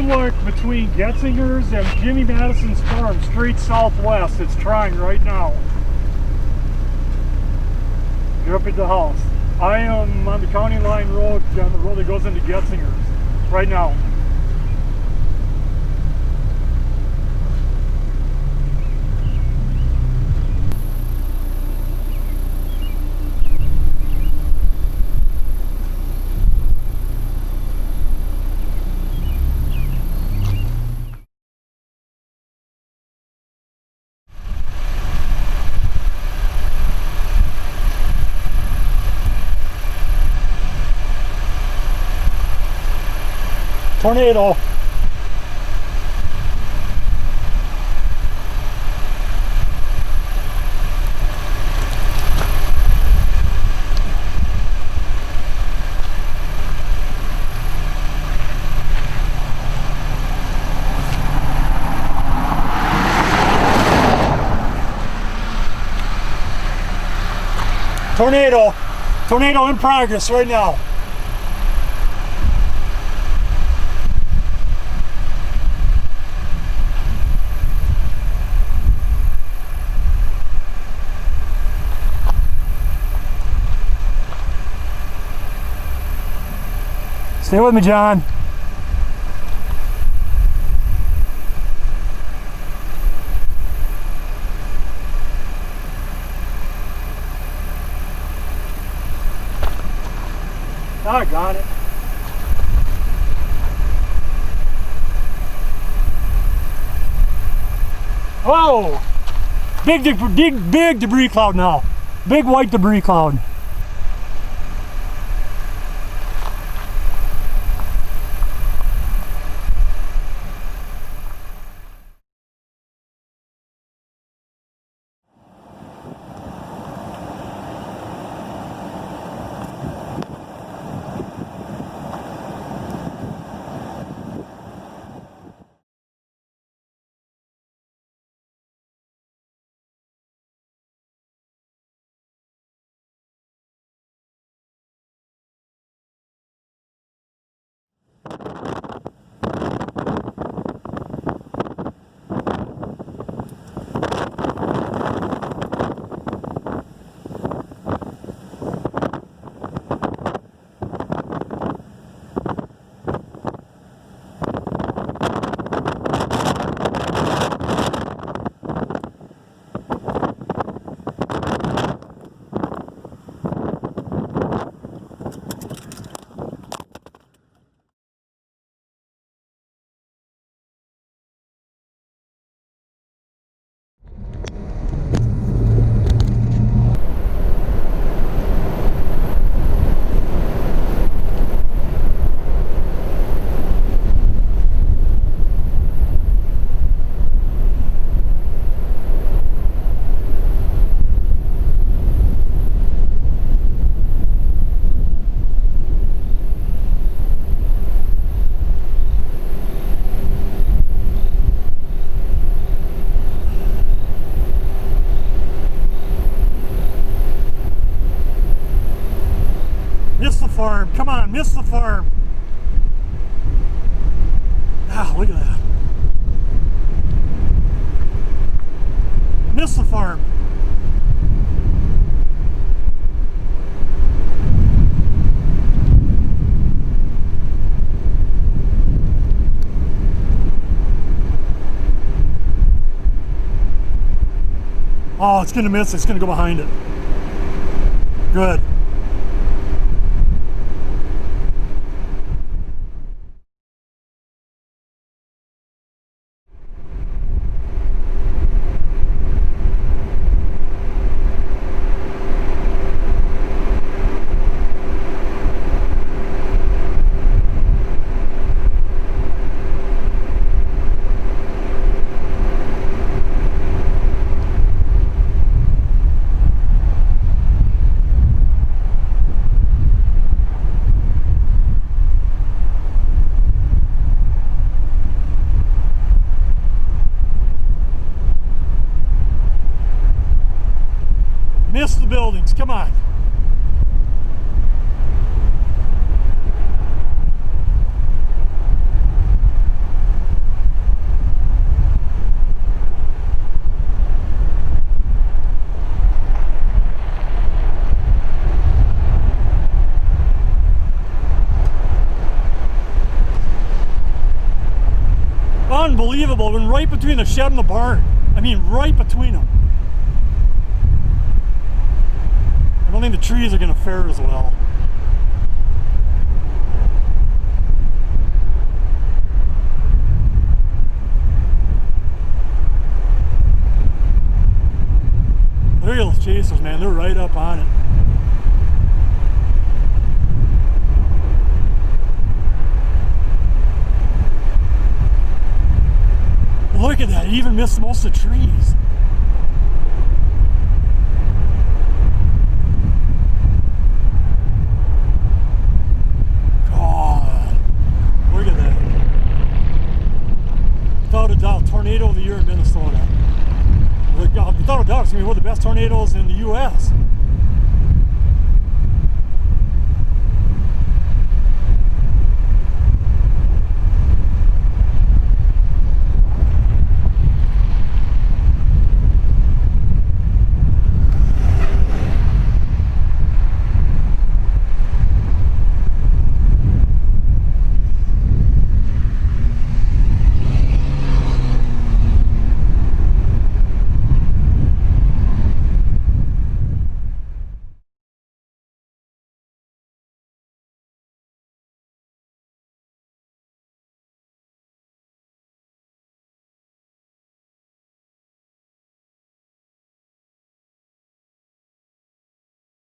like between Getzinger's and Jimmy Madison's farm, straight southwest. It's trying right now. You're up at the house. I am on the county line road, on the road that goes into Getzinger's right now. Tornado. Tornado. Tornado in progress right now. Stay with me, John. I got it. Whoa! Big debris cloud now. Big white debris cloud. Miss the farm. Come on, miss the farm. Ah, look at that. Miss the farm. Oh, it's gonna miss. It's gonna go behind it. Good. Miss the buildings, come on. Unbelievable. Went right between the shed and the barn. I mean, right between them. I don't think the trees are going to fare as well. Look at those chasers, man. They're right up on it. Look at that. He even missed most of the trees. God. Look at that. Without a doubt, tornado of the year in Minnesota. Without a doubt, it's going to be one of the best tornadoes in the U.S.